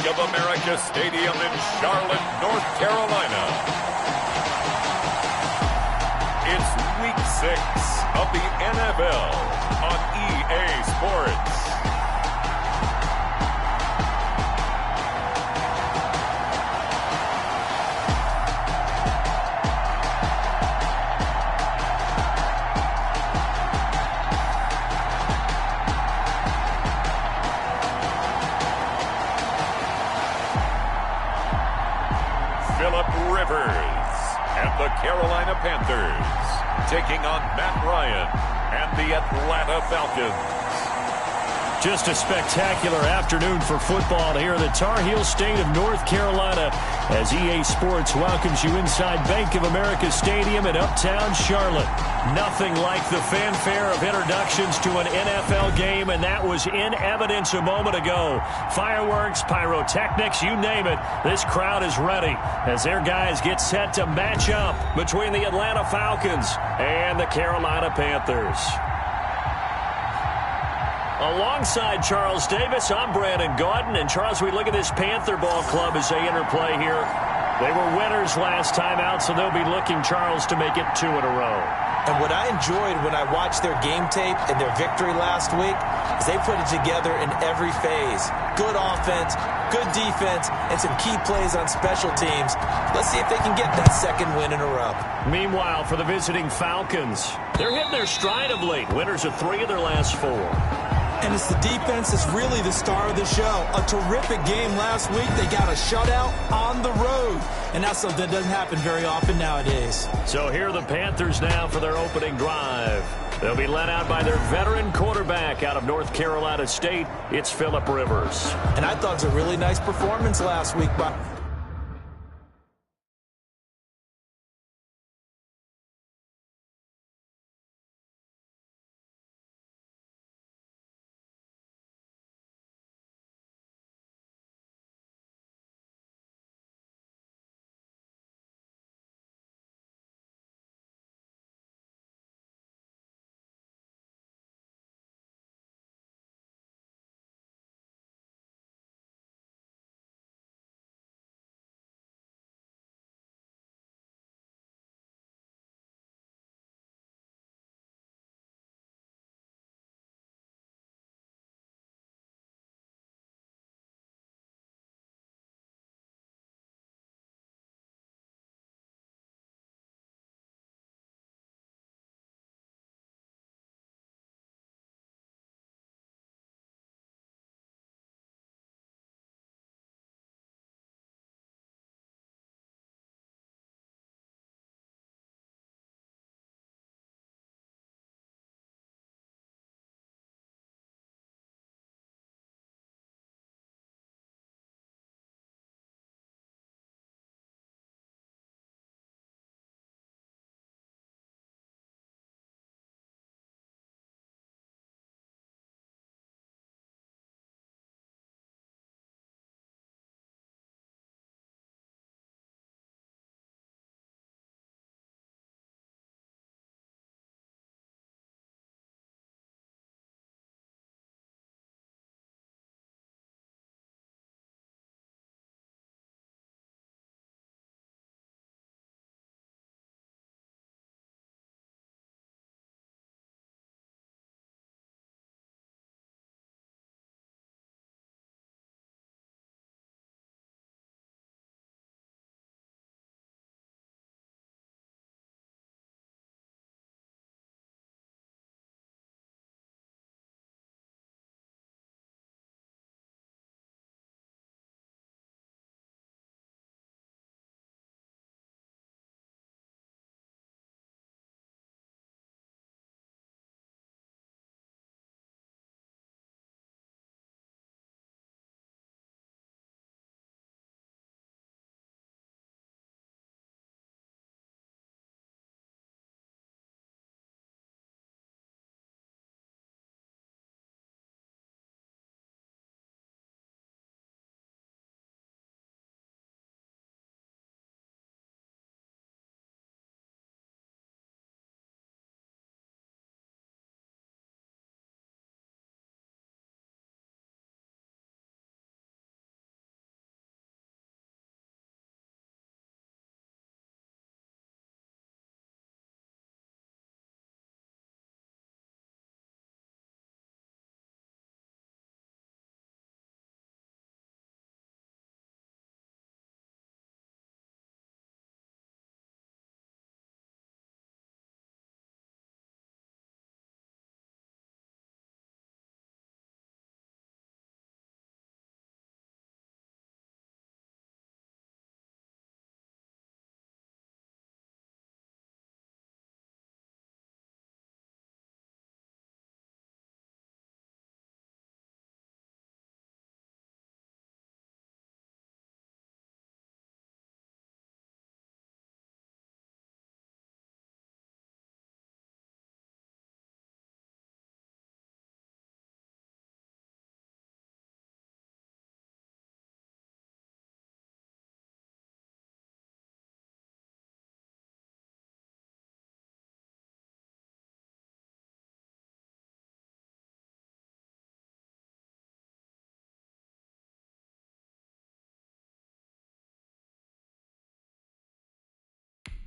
of America Stadium in Charlotte, North Carolina. It's Week 6 of the NFL on EA Sports. And the Carolina Panthers taking on Matt Ryan and the Atlanta Falcons. Just a spectacular afternoon for football here in the Tar Heel state of North Carolina as EA Sports welcomes you inside Bank of America Stadium in uptown Charlotte. Nothing like the fanfare of introductions to an NFL game, and that was in evidence a moment ago. Fireworks, pyrotechnics, you name it, this crowd is ready as their guys get set to match up between the Atlanta Falcons and the Carolina Panthers. Alongside Charles Davis, I'm Brandon Gordon. And Charles, we look at this Panther ball club as they interplay here. They were winners last time out, so they'll be looking, Charles, to make it 2 in a row. And what I enjoyed when I watched their game tape and their victory last week is they put it together in every phase. Good offense, good defense, and some key plays on special teams. Let's see if they can get that second win in a row. Meanwhile, for the visiting Falcons, they're hitting their stride of late. Winners of 3 of their last 4. And it's the defense that's really the star of the show. A terrific game last week. They got a shutout on the road. And that's something that doesn't happen very often nowadays. So here are the Panthers now for their opening drive. They'll be led out by their veteran quarterback out of North Carolina State. It's Phillip Rivers. And I thought it was a really nice performance last week by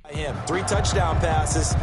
Him 3 touchdown passes.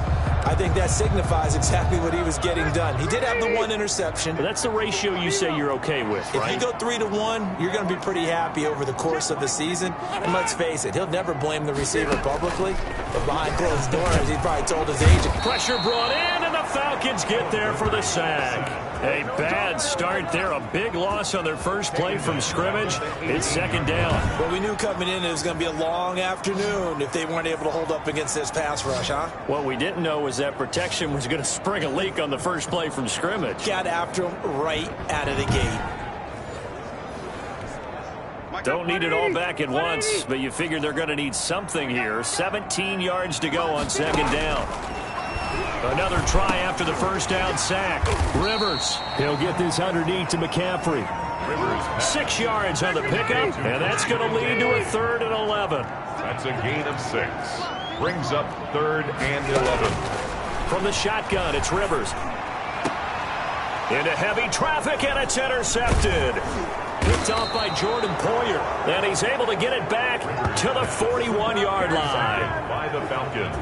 I think that signifies exactly what he was getting done. He did have the 1 interception. But that's the ratio you say you're okay with, right? If you go 3-to-1, you're going to be pretty happy over the course of the season. And let's face it, he'll never blame the receiver publicly, but behind closed doors, he probably told his agent. Pressure brought in, and the Falcons get there for the sack. A bad start there. A big loss on their first play from scrimmage. It's second down. Well, we knew coming in it was going to be a long afternoon if they weren't able to hold up against this pass rush, huh? What we didn't know was that protection was going to spring a leak on the first play from scrimmage. Got after him right out of the gate. Don't need it all back at once, but you figure they're going to need something here. 17 yards to go on second down. Another try after the first down sack. Rivers, he'll get this underneath to McCaffrey. 6 yards on the pickup, and that's going to lead to a 3rd and 11. That's a gain of 6. Brings up 3rd and 11. From the shotgun, it's Rivers. Into heavy traffic, and it's intercepted. Picked off by Jordan Poyer, and he's able to get it back to the 41-yard line. By the Falcons.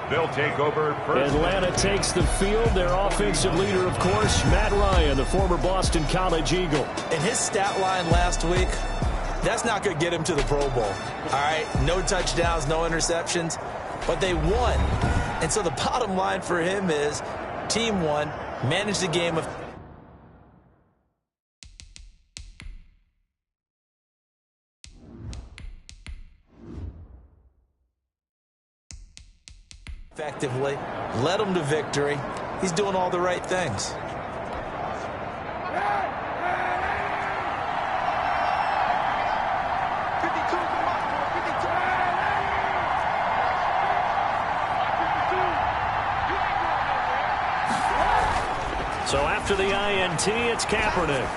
They'll take over first. Atlanta takes the field. Their offensive leader, of course, Matt Ryan, the former Boston College Eagle. And his stat line last week, that's not going to get him to the Pro Bowl. All right, no touchdowns, no interceptions, but they won. And so the bottom line for him is team won, managed the game effectively, led them to victory. He's doing all the right things. So after the INT, it's Kaepernick.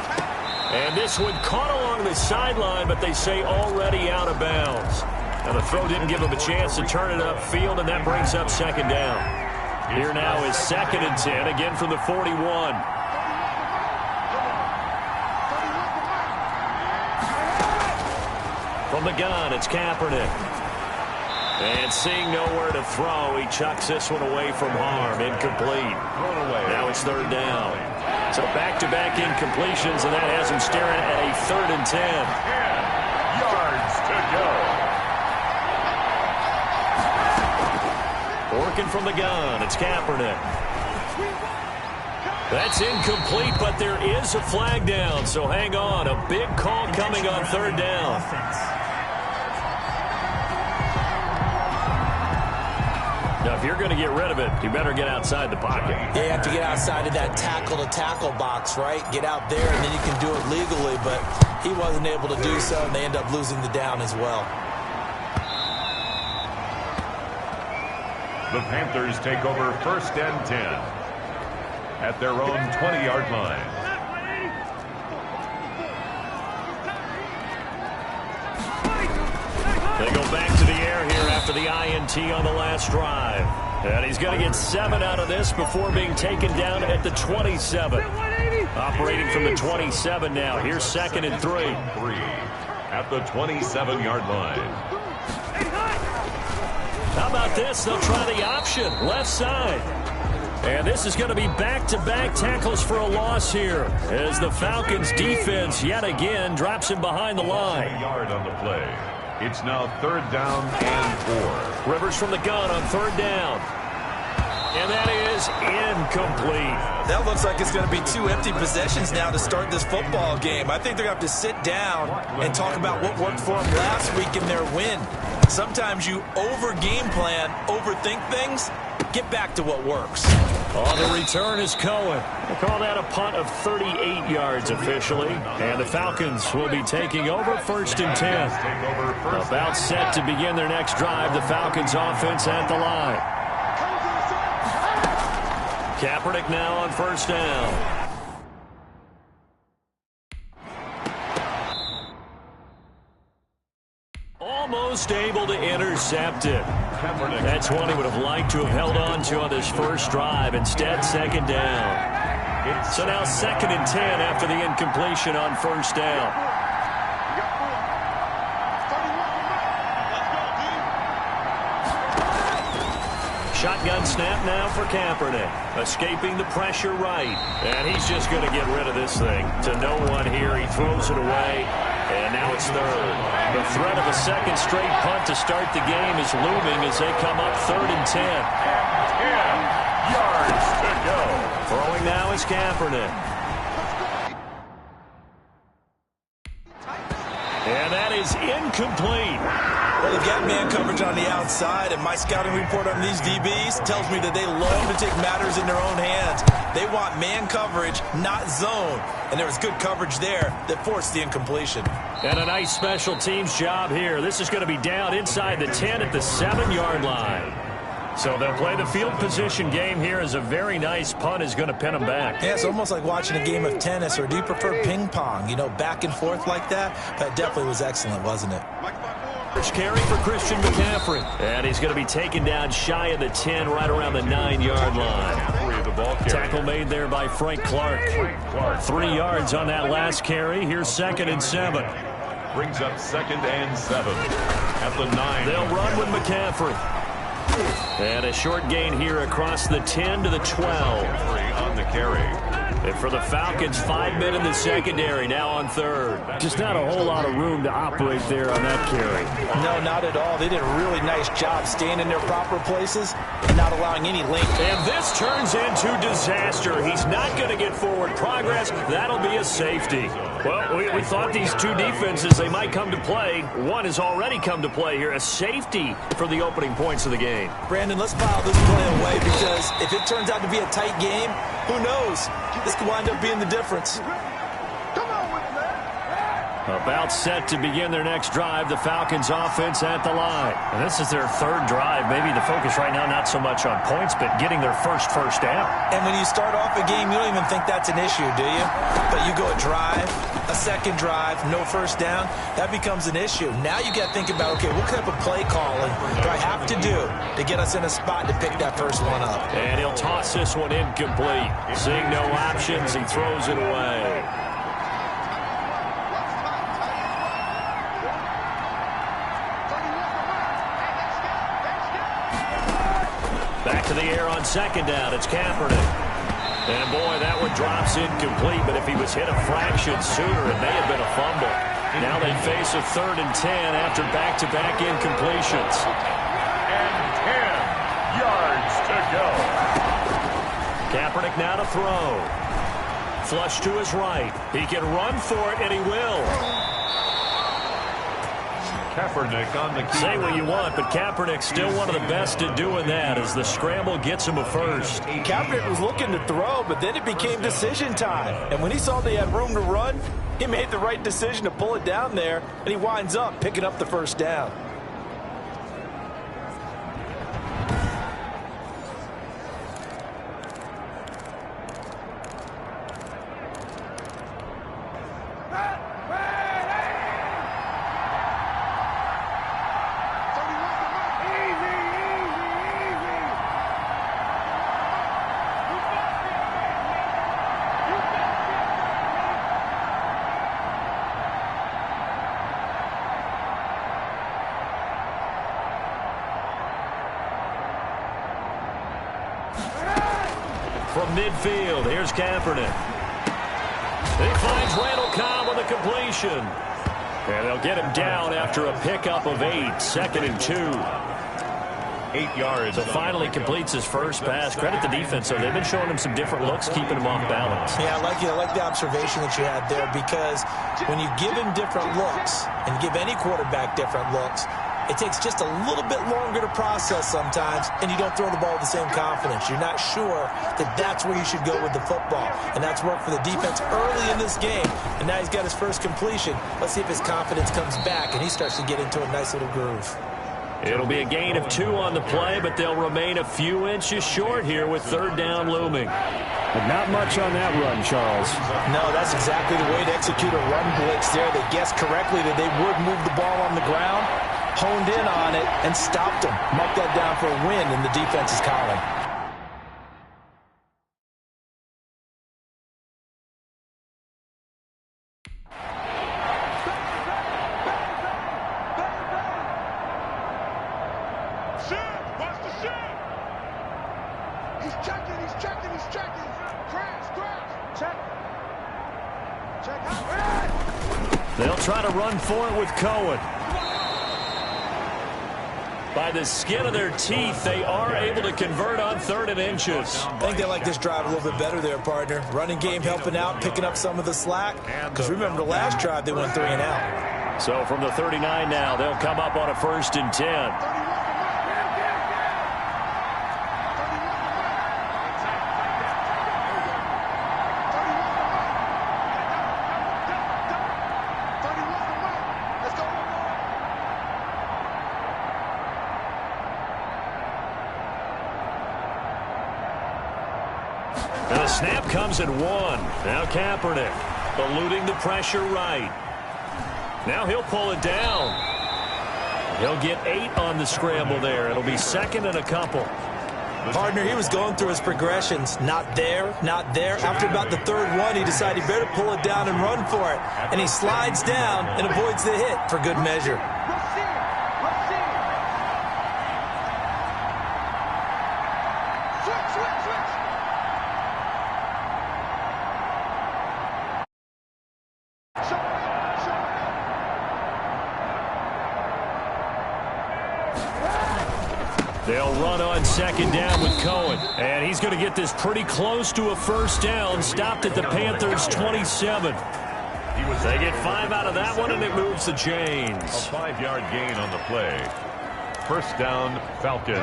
And this one caught along the sideline, but they say already out of bounds. Now the throw didn't give him a chance to turn it upfield, and that brings up second down. Here now is 2nd and 10, again from the 41. From the gun, it's Kaepernick. And seeing nowhere to throw, he chucks this one away from harm. Incomplete. Now it's 3rd down. So back-to-back incompletions, and that has him staring at a 3rd and 10. 10 yards to go. Working from the gun, it's Kaepernick. That's incomplete, but there is a flag down, so hang on. A big call coming on 3rd down. Now, if you're going to get rid of it, you better get outside the pocket. Yeah, you have to get outside of that tackle-to-tackle box, right? Get out there, and then you can do it legally, but he wasn't able to do so, and they end up losing the down as well. The Panthers take over 1st and 10 at their own 20-yard line. They go back to the air here after the INT on the last drive. And he's going to get 7 out of this before being taken down at the 27. Operating from the 27 now. Here's 2nd and 3. 3 at the 27-yard line. How about this? They'll try the option, left side. And this is going to be back-to-back tackles for a loss here as the Falcons defense yet again drops him behind the line. A yard on the play. It's now 3rd down and 4. Rivers from the gun on 3rd down. And that is incomplete. That looks like it's going to be 2 empty possessions now to start this football game. I think they're going to have to sit down and talk about what worked for them last week in their win. Sometimes you over-game plan, overthink things. Get back to what works. On the return is Cohen. We'll call that a punt of 38 yards officially. And the Falcons will be taking over 1st and 10. About set to begin their next drive. The Falcons offense at the line. Kaepernick now on 1st down. Almost able to intercept it. That's one he would have liked to have held on to on this first drive. Instead, 2nd down. So now 2nd and 10 after the incompletion on 1st down. Shotgun snap now for Kaepernick. Escaping the pressure right. And he's just going to get rid of this thing. To no one here. He throws it away. And now it's third. The threat of a second straight punt to start the game is looming as they come up 3rd and 10. 10 yards to go. Throwing now is Kaepernick. And that is incomplete. Well, they've got man coverage on the outside, and my scouting report on these DBs tells me that they love to take matters in their own hands. They want man coverage, not zone. And there was good coverage there that forced the incompletion. And a nice special teams job here. This is going to be down inside the 10 at the 7-yard line. So they'll play the field position game here as a very nice punt is going to pin them back. Yeah, it's almost like watching a game of tennis, or do you prefer ping pong? You know, back and forth like that? That definitely was excellent, wasn't it? First carry for Christian McCaffrey. And he's going to be taken down shy of the 10, right around the 9-yard line. Tackle made there by Frank Clark. 3 yards on that last carry. Here's 2nd and 7. Brings up 2nd and 7 at the 9. They'll run with McCaffrey. And a short gain here across the 10 to the 12. On the carry. And for the Falcons, 5 men in the secondary, now on 3rd. Just not a whole lot of room to operate there on that carry. No, not at all. They did a really nice job staying in their proper places and not allowing any length. And this turns into disaster. He's not going to get forward progress. That'll be a safety. Well, we thought these two defenses, they might come to play. One has already come to play here. A safety for the opening points of the game. Brandon, let's file this play away, because if it turns out to be a tight game, who knows? This could wind up being the difference. About set to begin their next drive, the Falcons offense at the line. And this is their 3rd drive. Maybe the focus right now not so much on points, but getting their first down. And when you start off a game, you don't even think that's an issue, do you? But you go a drive, a second drive, no first down, that becomes an issue. Now you got to think about, okay, what type of play calling do I have to do to get us in a spot to pick that first one up? And he'll toss this one incomplete. Seeing no options, he throws it away. Back to the air on 2nd down. It's Kaepernick. And, boy, that one drops incomplete. But if he was hit a fraction sooner, it may have been a fumble. Now they face a 3rd and 10 after back-to-back incompletions. And 10 yards to go. Kaepernick now to throw. Flush to his right. He can run for it, and he will. Kaepernick on the key. Say what you want, but Kaepernick's still one of the best at doing that as the scramble gets him a first. Kaepernick was looking to throw, but then it became decision time. And when he saw they had room to run, he made the right decision to pull it down there, and he winds up picking up the first down. From midfield, here's Kaepernick. He finds Randall Cobb with a completion. And they'll get him down after a pickup of 8, 2nd and 2. 8 yards. So finally completes his first pass. Credit the defense, though. They've been showing him some different looks, keeping him off balance. Yeah, I like the observation that you had there, because when you give him different looks and give any quarterback different looks, it takes just a little bit longer to process sometimes, and you don't throw the ball with the same confidence. You're not sure that that's where you should go with the football, and that's worked for the defense early in this game, and now he's got his first completion. Let's see if his confidence comes back, and he starts to get into a nice little groove. It'll be a gain of 2 on the play, but they'll remain a few inches short here with 3rd down looming. But not much on that run, Charles. No, that's exactly the way to execute a run blitz there. They guessed correctly that they would move the ball on the ground, honed in on it, and stopped them. Mark that down for a win in the defense's column. They'll try to run for it with Cohen. By the skin of their teeth, they are able to convert on 3rd and inches. I think they like this drive a little bit better there, partner. Running game helping out, picking up some of the slack. Because remember, the last drive, they went 3 and out. So from the 39 now, they'll come up on a 1st and 10. And the snap comes at 1. Now Kaepernick eluding the pressure right. Now he'll pull it down. He'll get 8 on the scramble there. It'll be 2nd and a couple. Partner, he was going through his progressions. Not there, not there. After about the 3rd one, he decided he better pull it down and run for it. And he slides down and avoids the hit for good measure. They'll run on 2nd down with Cohen. And he's going to get this pretty close to a 1st down. Stopped at the Panthers' 27. They get 5 out of that one, and it moves the chains. A 5-yard gain on the play. 1st down, Falcons.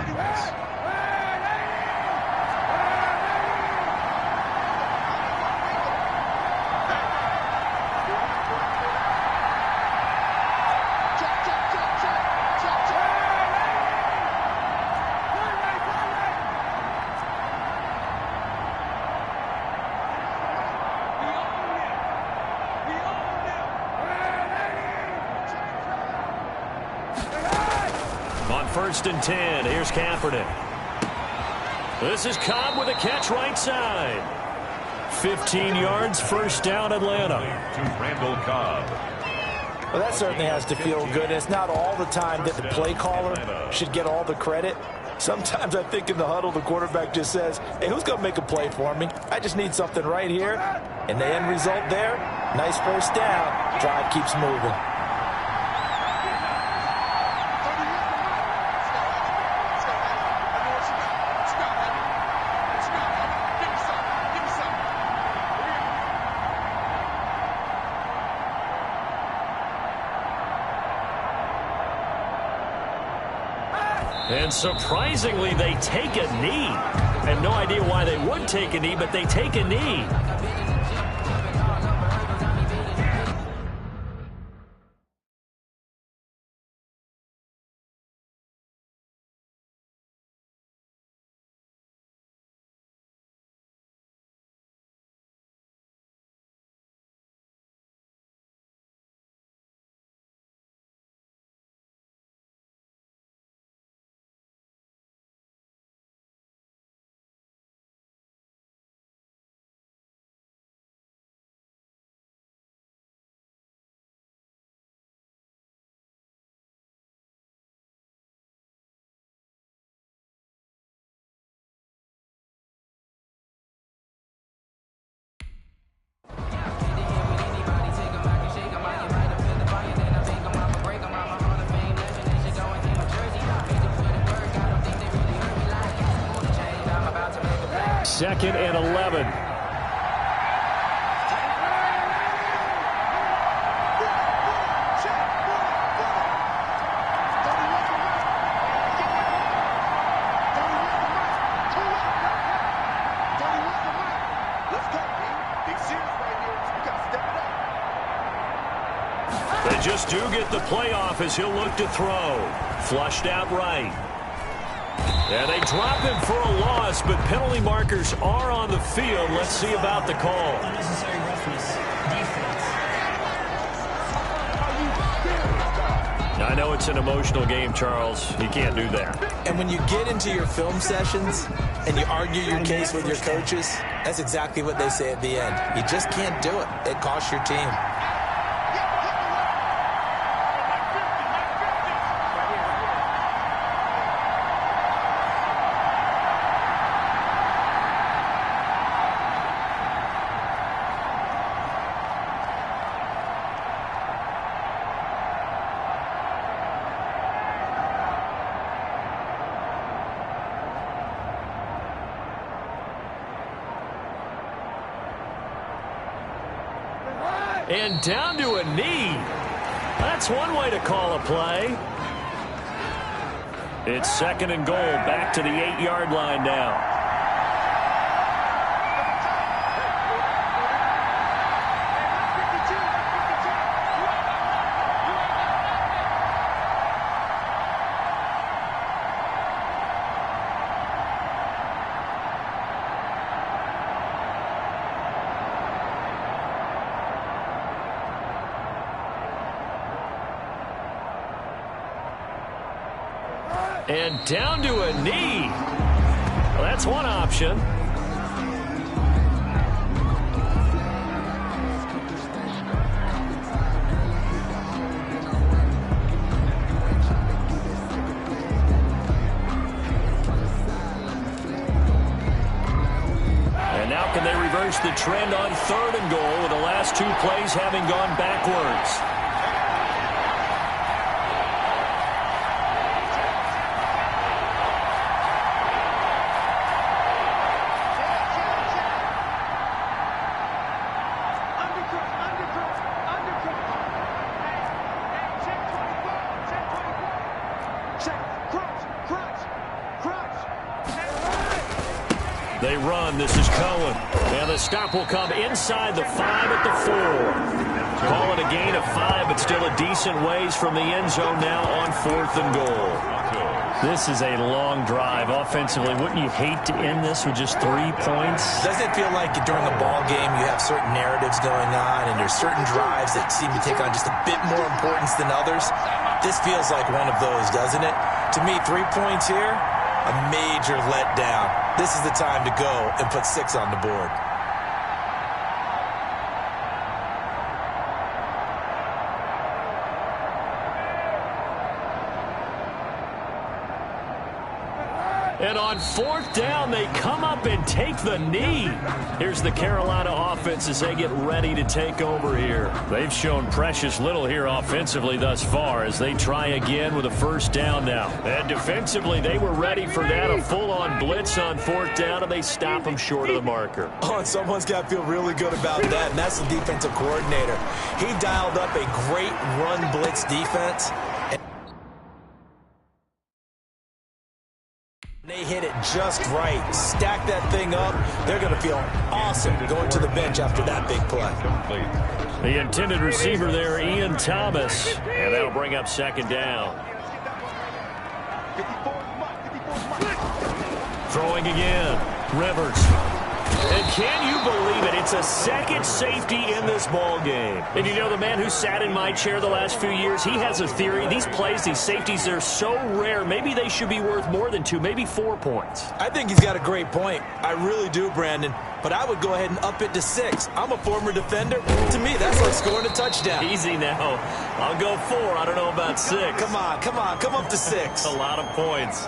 On 1st and 10, here's Kaepernick. This is Cobb with a catch right side. 15 yards, 1st down, Atlanta. To Randall Cobb. Well, that certainly has to feel good. It's not all the time that the play caller should get all the credit. Sometimes I think in the huddle, the quarterback just says, hey, who's going to make a play for me? I just need something right here. And the end result there, nice 1st down. Drive keeps moving. And surprisingly, they take a knee. I have no idea why they would take a knee, but they take a knee. Second and 11. They just do get the playoff as he'll look to throw. Flushed out right. And they drop him for a loss, but penalty markers are on the field. Let's see about the call. Unnecessary roughness. Defense. I know it's an emotional game, Charles. You can't do that. And when you get into your film sessions and you argue your case with your coaches, that's exactly what they say at the end. You just can't do it. It costs your team. And down to a knee. That's one way to call a play. It's 2nd and goal, back to the 8-yard line now. And down to a knee. Well, that's one option. And now can they reverse the trend on 3rd and goal with the last 2 plays having gone backwards? They run. This is Cohen. And the stop will come inside the 5 at the 4. Call it a gain of 5, but still a decent ways from the end zone now on 4th and goal. This is a long drive offensively. Wouldn't you hate to end this with just 3 points? Doesn't it feel like during a ball game you have certain narratives going on and there's certain drives that seem to take on just a bit more importance than others? This feels like one of those, doesn't it? To me, 3 points here, a major letdown. This is the time to go and put 6 on the board. And on 4th down, they come up and take the knee. Here's the Carolina offense as they get ready to take over here. They've shown precious little here offensively thus far as they try again with a 1st down now. And defensively, they were ready for that, a full-on blitz on 4th down, and they stop them short of the marker. Oh, and someone's got to feel really good about that, and that's the defensive coordinator. He dialed up a great run blitz defense. They hit it just right. Stack that thing up. They're going to feel awesome going to the bench after that big play. The intended receiver there, Ian Thomas. And that'll bring up 2nd down. Throwing again. Rivers. And can you believe it? It's a 2nd safety in this ball game. And you know, the man who sat in my chair the last few years, he has a theory. These plays, these safeties, they're so rare. Maybe they should be worth more than 2, maybe 4 points. I think he's got a great point. I really do, Brandon. But I would go ahead and up it to 6. I'm a former defender. To me, that's like scoring a touchdown. Easy now. I'll go 4. I don't know about 6. Come on. Come up to 6. A lot of points.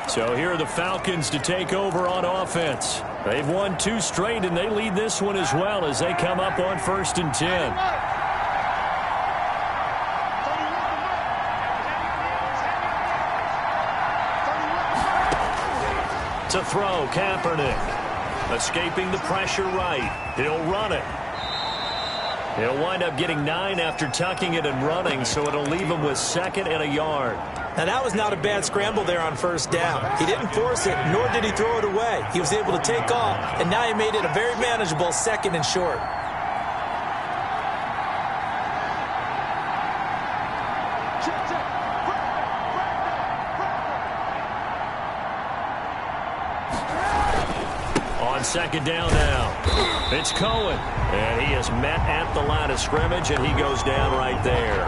So here are the Falcons to take over on offense. They've won 2 straight, and they lead this one as well as they come up on 1st and 10. To throw, Kaepernick. Escaping the pressure right. He'll run it. He'll wind up getting 9 after tucking it and running, so it'll leave him with 2nd and a yard. Now, that was not a bad scramble there on 1st down. He didn't force it, nor did he throw it away. He was able to take off, and now he made it a very manageable 2nd and short. On 2nd down now, it's Cohen. And he is met at the line of scrimmage, and he goes down right there.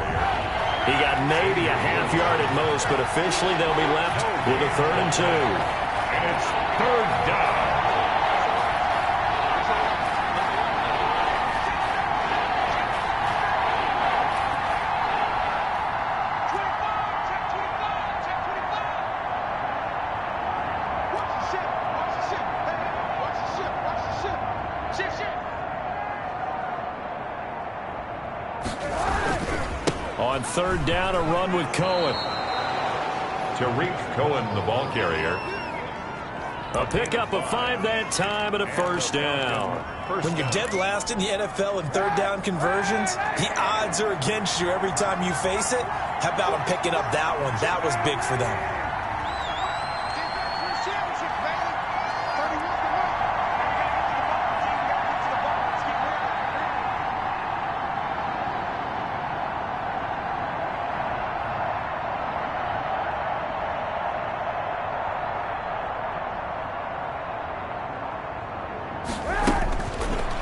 He got maybe a half yard at most, but officially they'll be left with a 3rd and 2. And it's 3rd down. On 3rd down, a run with Cohen. Tariq Cohen, the ball carrier. A pickup of 5 that time and a first down. When you're dead last in the NFL in third down conversions, the odds are against you every time you face it. How about them picking up that one? That was big for them.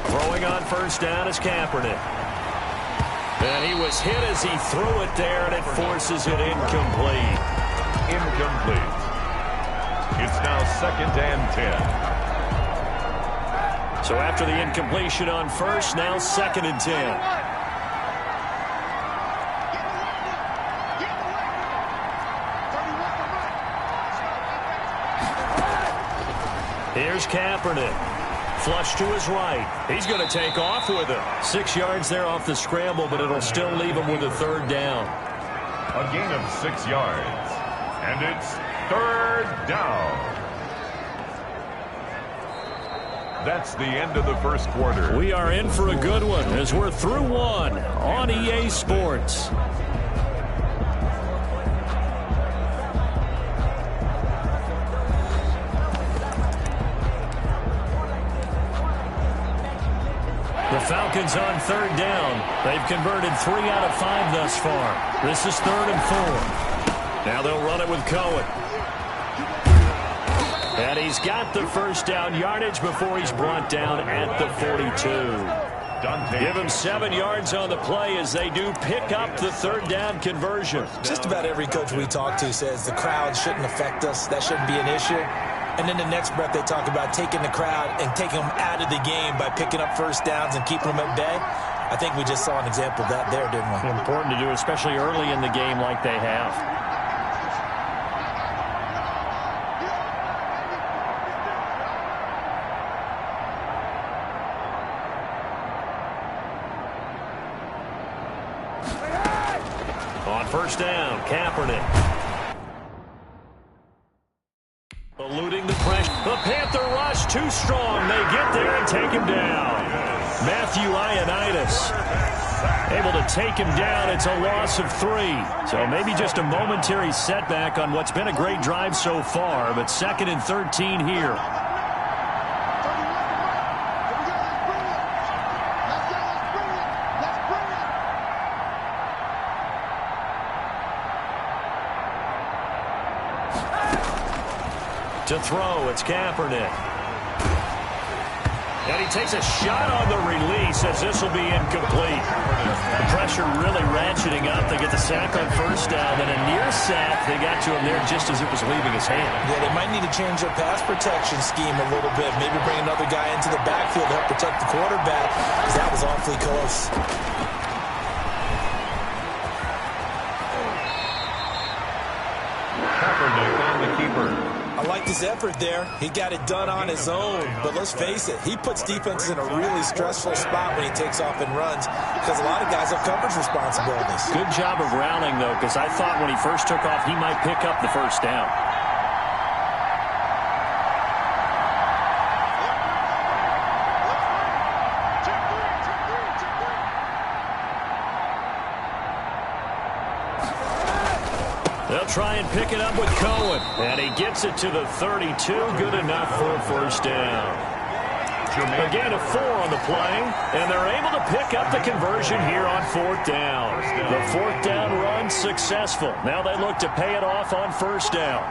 Throwing on first down is Kaepernick. And he was hit as he threw it there, and it forces it incomplete. Incomplete. It's now 2nd and 10. So after the incompletion on first, now 2nd and 10. Here's Kaepernick. Flush to his right. He's going to take off with it. 6 yards there off the scramble, but it'll still leave him with a third down. A gain of 6 yards. And it's 3rd down. That's the end of the first quarter. We are in for a good one as we're through one on EA Sports. The Falcons on third down. They've converted 3 out of 5 thus far. This is 3rd and 4. Now they'll run it with Cohen. And he's got the first down yardage before he's brought down at the 42. Give him 7 yards on the play as they do pick up the third down conversion. Just about every coach we talk to says the crowd shouldn't affect us. That shouldn't be an issue. And then the next breath they talk about taking the crowd and taking them out of the game by picking up first downs and keeping them at bay. I think we just saw an example of that there, didn't we? Important to do, especially early in the game like they have. On first down, Kaepernick. Eluding the pressure. The Panther rush too strong. They get there and take him down. Matthew Ioannidis able to take him down. It's a loss of 3. So maybe just a momentary setback on what's been a great drive so far, but 2nd and 13 here. To throw, it's Kaepernick. And he takes a shot on the release as this will be incomplete. The pressure really ratcheting up. They get the sack on first down, and a near sack. They got to him there just as it was leaving his hand. Yeah, they might need to change their pass protection scheme a little bit. Maybe bring another guy into the backfield to help protect the quarterback, because that was awfully close. Kaepernick on the keeper. I liked his effort there. He got it done on his own. But let's face it, he puts defenses in a really stressful spot when he takes off and runs because a lot of guys have coverage responsibilities. Good job of rallying, though, because I thought when he first took off, he might pick up the first down. They'll try and pick it up with Cohen. And he gets it to the 32. Good enough for a first down. Again, a 4 on the play. And they're able to pick up the conversion here on 4th down. The 4th down run successful. Now they look to pay it off on first down.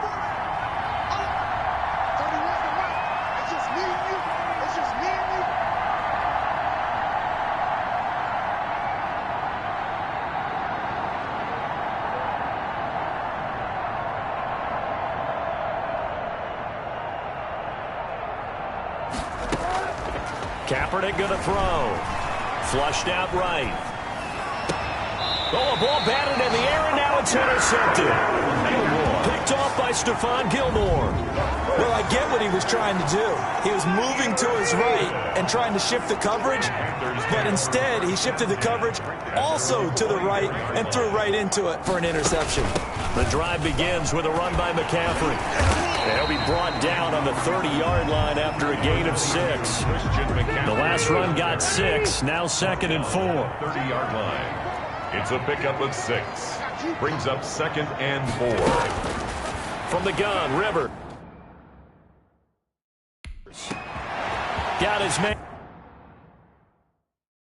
Kaepernick going to throw. Flushed out right. Oh, a ball batted in the air, and now it's intercepted. Picked off by Stephon Gilmore. Well, I get what he was trying to do. He was moving to his right and trying to shift the coverage, but instead he shifted the coverage also to the right and threw right into it for an interception. The drive begins with a run by McCaffrey. And he'll be brought down on the 30-yard line after a gain of 6. The last run got 6. Now 2nd and 4. 30-yard line. It's a pickup of 6. Brings up 2nd and 4. From the gun, River. Got his man.